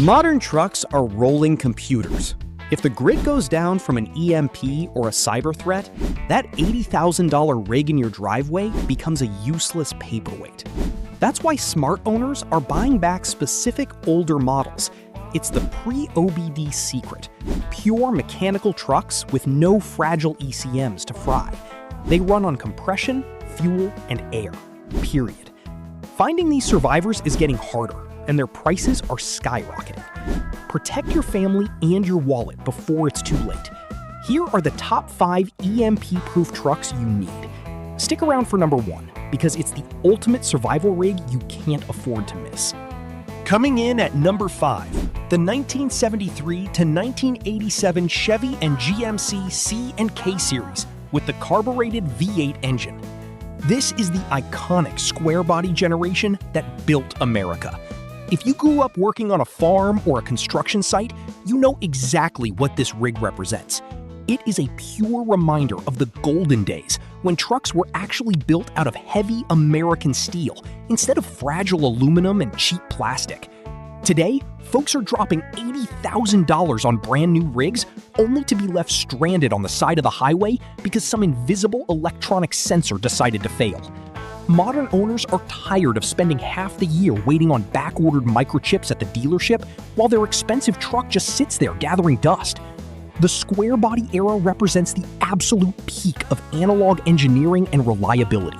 Modern trucks are rolling computers. If the grid goes down from an EMP or a cyber threat, that $80,000 rig in your driveway becomes a useless paperweight. That's why smart owners are buying back specific older models. It's the Pre-OBD secret. Pure mechanical trucks with no fragile ECMs to fry. They run on compression, fuel, and air. Period. Finding these survivors is getting harder, and their prices are skyrocketing. Protect your family and your wallet before it's too late. Here are the top 5 EMP-proof trucks you need. Stick around for number 1, because it's the ultimate survival rig you can't afford to miss. Coming in at number 5, the 1973 to 1987 Chevy and GMC C and K series with the carbureted V8 engine. This is the iconic square body generation that built America. If you grew up working on a farm or a construction site, you know exactly what this rig represents. It is a pure reminder of the golden days when trucks were actually built out of heavy American steel instead of fragile aluminum and cheap plastic. Today, folks are dropping $80,000 on brand new rigs only to be left stranded on the side of the highway because some invisible electronic sensor decided to fail. Modern owners are tired of spending half the year waiting on back-ordered microchips at the dealership while their expensive truck just sits there gathering dust. The square body era represents the absolute peak of analog engineering and reliability.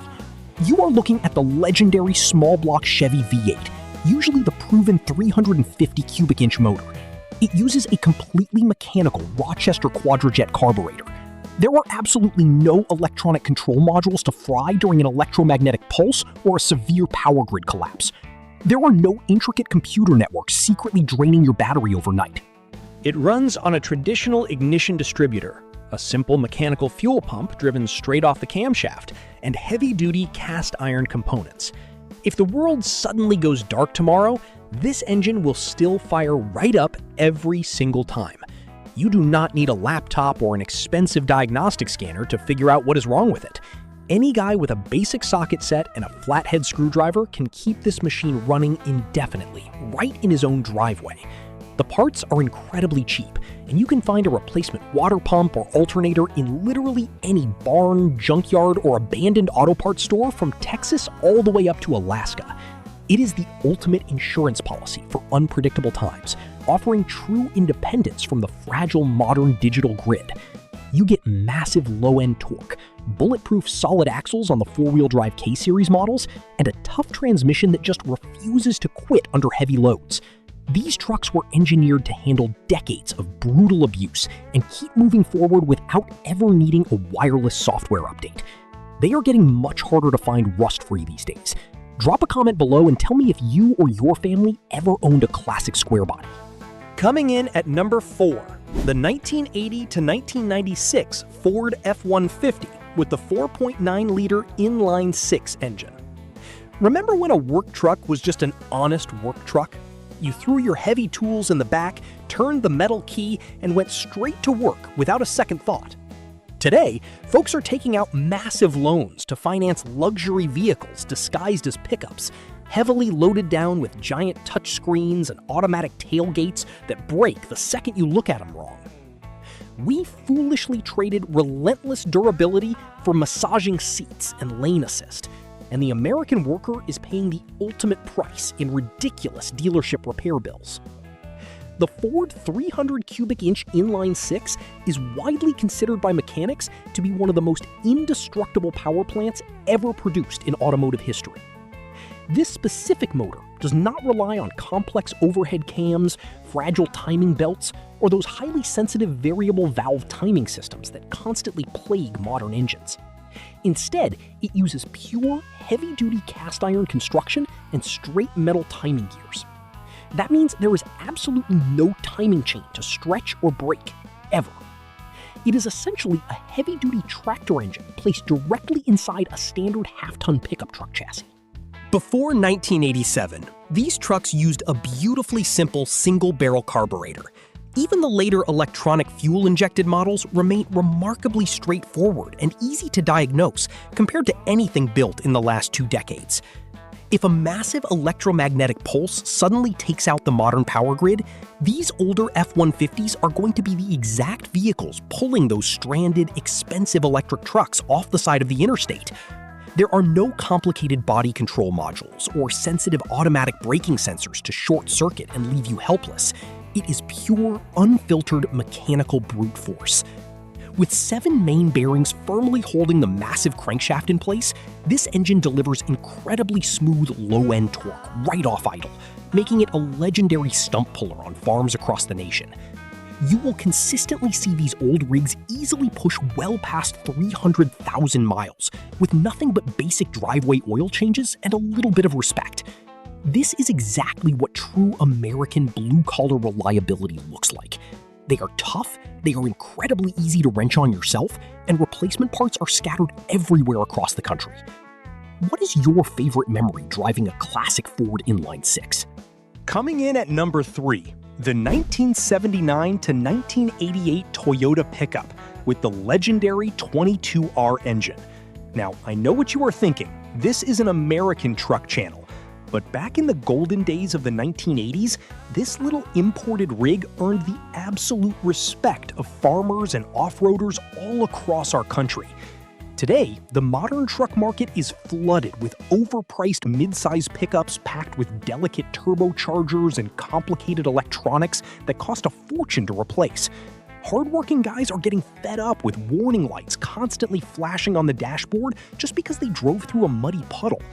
You are looking at the legendary small block Chevy V8, usually the proven 350 cubic inch motor. It uses a completely mechanical Rochester quadrajet carburetor. There are absolutely no electronic control modules to fry during an electromagnetic pulse or a severe power grid collapse. There are no intricate computer networks secretly draining your battery overnight. It runs on a traditional ignition distributor, a simple mechanical fuel pump driven straight off the camshaft, and heavy-duty cast iron components. If the world suddenly goes dark tomorrow, this engine will still fire right up every single time. You do not need a laptop or an expensive diagnostic scanner to figure out what is wrong with it. Any guy with a basic socket set and a flathead screwdriver can keep this machine running indefinitely, right in his own driveway. The parts are incredibly cheap, and you can find a replacement water pump or alternator in literally any barn, junkyard, or abandoned auto parts store from Texas all the way up to Alaska. It is the ultimate insurance policy for unpredictable times, offering true independence from the fragile modern digital grid. You get massive low-end torque, bulletproof solid axles on the 4-wheel drive K-Series models, and a tough transmission that just refuses to quit under heavy loads. These trucks were engineered to handle decades of brutal abuse and keep moving forward without ever needing a wireless software update. They are getting much harder to find rust-free these days. Drop a comment below and tell me if you or your family ever owned a classic square body. Coming in at number 4, the 1980 to 1996 Ford F-150 with the 4.9-liter inline 6 engine. Remember when a work truck was just an honest work truck? You threw your heavy tools in the back, turned the metal key, and went straight to work without a second thought. Today, folks are taking out massive loans to finance luxury vehicles disguised as pickups, heavily loaded down with giant touchscreens and automatic tailgates that break the second you look at them wrong. We foolishly traded relentless durability for massaging seats and lane assist, and the American worker is paying the ultimate price in ridiculous dealership repair bills. The Ford 300 cubic inch inline 6 is widely considered by mechanics to be one of the most indestructible power plants ever produced in automotive history. This specific motor does not rely on complex overhead cams, fragile timing belts, or those highly sensitive variable valve timing systems that constantly plague modern engines. Instead, it uses pure, heavy-duty cast iron construction and straight metal timing gears. That means there is absolutely no timing chain to stretch or break, ever. It is essentially a heavy-duty tractor engine placed directly inside a standard half-ton pickup truck chassis. Before 1987, these trucks used a beautifully simple single-barrel carburetor. Even the later electronic fuel-injected models remain remarkably straightforward and easy to diagnose compared to anything built in the last 2 decades. If a massive electromagnetic pulse suddenly takes out the modern power grid, these older F-150s are going to be the exact vehicles pulling those stranded, expensive electric trucks off the side of the interstate. There are no complicated body control modules or sensitive automatic braking sensors to short circuit and leave you helpless. It is pure, unfiltered mechanical brute force. With 7 main bearings firmly holding the massive crankshaft in place, this engine delivers incredibly smooth low-end torque right off idle, making it a legendary stump puller on farms across the nation. You will consistently see these old rigs easily push well past 300,000 miles, with nothing but basic driveway oil changes and a little bit of respect. This is exactly what true American blue-collar reliability looks like. They are tough, they are incredibly easy to wrench on yourself, and replacement parts are scattered everywhere across the country. What is your favorite memory driving a classic Ford Inline 6? Coming in at number 3, the 1979 to 1988 Toyota pickup with the legendary 22R engine. Now, I know what you are thinking. This is an American truck channel. But back in the golden days of the 1980s, this little imported rig earned the absolute respect of farmers and off-roaders all across our country. Today, the modern truck market is flooded with overpriced mid-size pickups packed with delicate turbochargers and complicated electronics that cost a fortune to replace. Hardworking guys are getting fed up with warning lights constantly flashing on the dashboard just because they drove through a muddy puddle.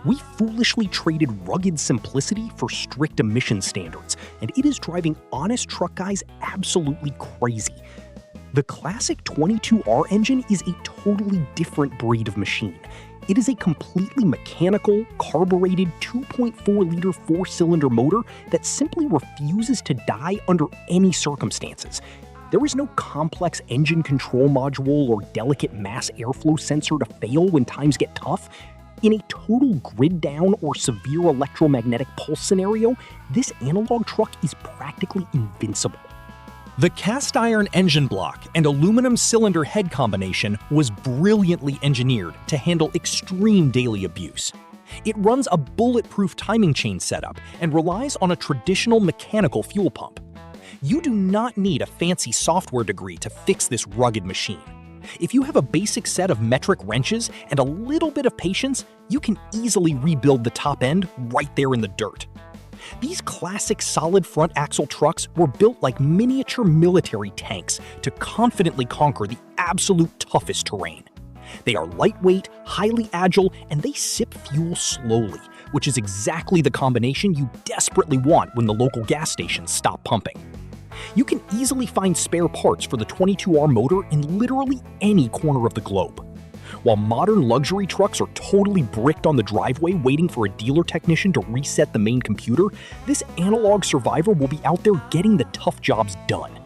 We foolishly traded rugged simplicity for strict emission standards, and it is driving honest truck guys absolutely crazy. The classic 22R engine is a totally different breed of machine. It is a completely mechanical, carbureted 2.4-liter 4-cylinder motor that simply refuses to die under any circumstances. There is no complex engine control module or delicate mass airflow sensor to fail when times get tough. In a total grid down or severe electromagnetic pulse scenario, this analog truck is practically invincible. The cast iron engine block and aluminum cylinder head combination was brilliantly engineered to handle extreme daily abuse. It runs a bulletproof timing chain setup and relies on a traditional mechanical fuel pump. You do not need a fancy software degree to fix this rugged machine. If you have a basic set of metric wrenches and a little bit of patience, you can easily rebuild the top end right there in the dirt. These classic solid front axle trucks were built like miniature military tanks to confidently conquer the absolute toughest terrain. They are lightweight, highly agile, and they sip fuel slowly, which is exactly the combination you desperately want when the local gas stations stop pumping. You can easily find spare parts for the 22R motor in literally any corner of the globe. While modern luxury trucks are totally bricked on the driveway waiting for a dealer technician to reset the main computer, this analog survivor will be out there getting the tough jobs done.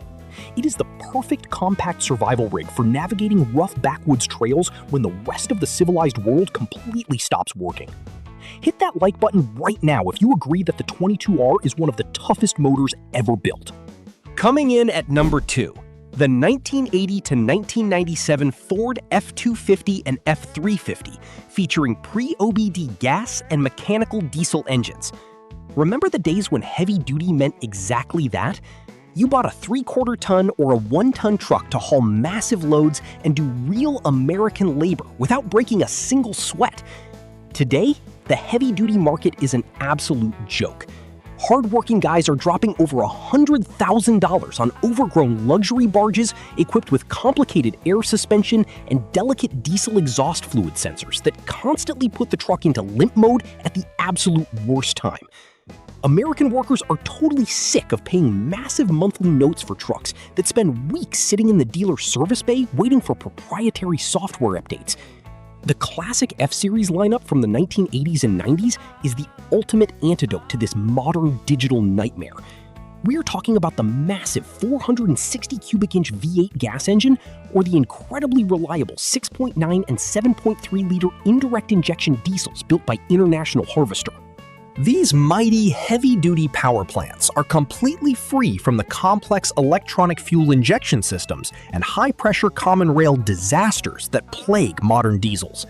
It is the perfect compact survival rig for navigating rough backwoods trails when the rest of the civilized world completely stops working. Hit that like button right now if you agree that the 22R is one of the toughest motors ever built. Coming in at number 2, the 1980 to 1997 Ford F-250 and F-350, featuring pre-OBD gas and mechanical diesel engines. Remember the days when heavy duty meant exactly that? You bought a 3/4 ton or a 1-ton truck to haul massive loads and do real American labor without breaking a single sweat. Today, the heavy-duty market is an absolute joke. Hardworking guys are dropping over $100,000 on overgrown luxury barges equipped with complicated air suspension and delicate diesel exhaust fluid sensors that constantly put the truck into limp mode at the absolute worst time. American workers are totally sick of paying massive monthly notes for trucks that spend weeks sitting in the dealer's service bay waiting for proprietary software updates. The classic F-Series lineup from the 1980s and 90s is the ultimate antidote to this modern digital nightmare. We're talking about the massive 460 cubic inch V8 gas engine or the incredibly reliable 6.9 and 7.3 liter indirect injection diesels built by International Harvester. These mighty, heavy-duty power plants are completely free from the complex electronic fuel injection systems and high-pressure common rail disasters that plague modern diesels.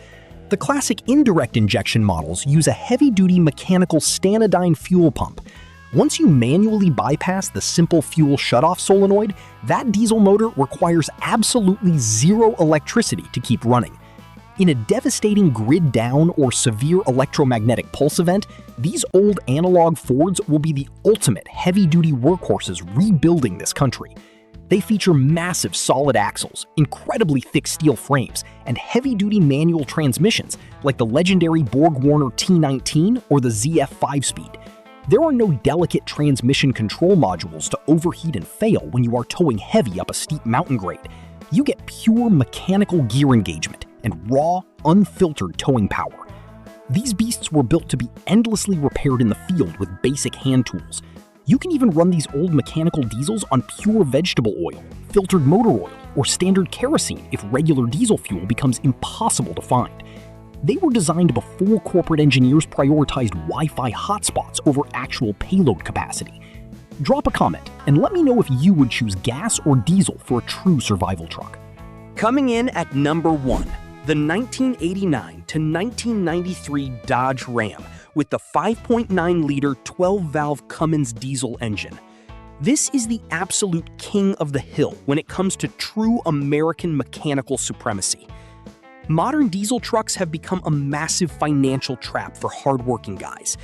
The classic indirect injection models use a heavy-duty mechanical stanidine fuel pump. Once you manually bypass the simple fuel shutoff solenoid, that diesel motor requires absolutely zero electricity to keep running. In a devastating grid down or severe electromagnetic pulse event, these old analog Fords will be the ultimate heavy-duty workhorses rebuilding this country. They feature massive solid axles, incredibly thick steel frames, and heavy-duty manual transmissions like the legendary Borg-Warner T19 or the ZF 5-speed. There are no delicate transmission control modules to overheat and fail when you are towing heavy up a steep mountain grade. You get pure mechanical gear engagement and raw, unfiltered towing power. These beasts were built to be endlessly repaired in the field with basic hand tools. You can even run these old mechanical diesels on pure vegetable oil, filtered motor oil, or standard kerosene if regular diesel fuel becomes impossible to find. They were designed before corporate engineers prioritized Wi-Fi hotspots over actual payload capacity. Drop a comment and let me know if you would choose gas or diesel for a true survival truck. Coming in at number 1, the 1989 to 1993 Dodge Ram with the 5.9-liter 12-valve Cummins diesel engine. This is the absolute king of the hill when it comes to true American mechanical supremacy. Modern diesel trucks have become a massive financial trap for hardworking guys.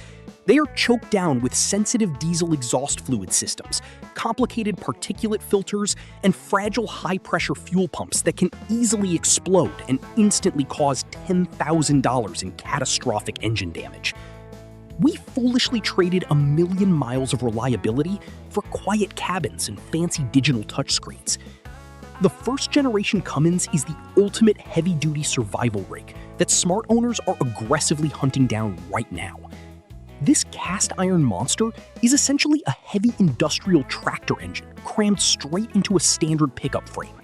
They are choked down with sensitive diesel exhaust fluid systems, complicated particulate filters, and fragile high-pressure fuel pumps that can easily explode and instantly cause $10,000 in catastrophic engine damage. We foolishly traded a million miles of reliability for quiet cabins and fancy digital touchscreens. The first-generation Cummins is the ultimate heavy-duty survival rig that smart owners are aggressively hunting down right now. This cast-iron monster is essentially a heavy industrial tractor engine crammed straight into a standard pickup frame.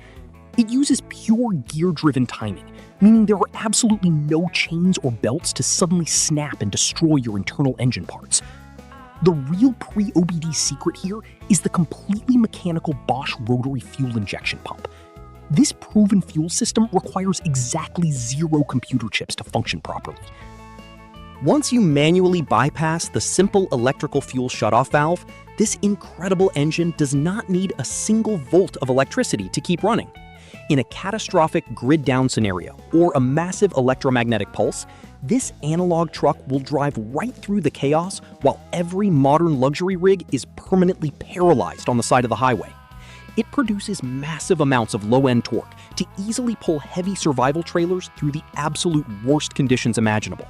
It uses pure gear-driven timing, meaning there are absolutely no chains or belts to suddenly snap and destroy your internal engine parts. The real Pre-OBD secret here is the completely mechanical Bosch rotary fuel injection pump. This proven fuel system requires exactly 0 computer chips to function properly. Once you manually bypass the simple electrical fuel shutoff valve, this incredible engine does not need a single volt of electricity to keep running. In a catastrophic grid-down scenario or a massive electromagnetic pulse, this analog truck will drive right through the chaos while every modern luxury rig is permanently paralyzed on the side of the highway. It produces massive amounts of low-end torque to easily pull heavy survival trailers through the absolute worst conditions imaginable.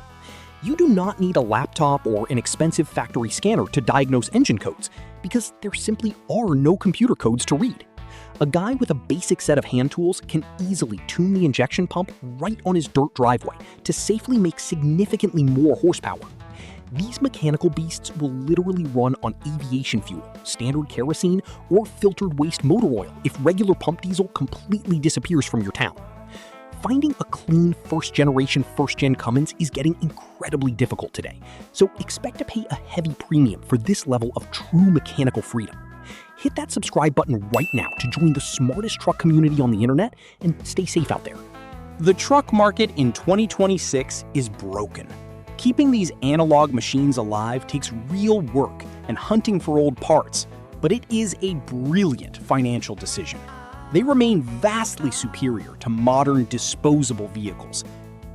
You do not need a laptop or an expensive factory scanner to diagnose engine codes, because there simply are no computer codes to read. A guy with a basic set of hand tools can easily tune the injection pump right on his dirt driveway to safely make significantly more horsepower. These mechanical beasts will literally run on aviation fuel, standard kerosene, or filtered waste motor oil if regular pump diesel completely disappears from your town. Finding a clean first-gen Cummins is getting incredibly difficult today, so expect to pay a heavy premium for this level of true mechanical freedom. Hit that subscribe button right now to join the smartest truck community on the internet and stay safe out there. The truck market in 2026 is broken. Keeping these analog machines alive takes real work and hunting for old parts, but it is a brilliant financial decision. They remain vastly superior to modern disposable vehicles.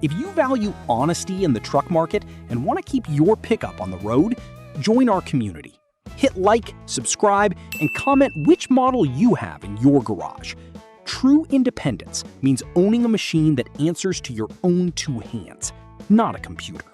If you value honesty in the truck market and want to keep your pickup on the road, join our community. Hit like, subscribe, and comment which model you have in your garage. True independence means owning a machine that answers to your own 2 hands, not a computer.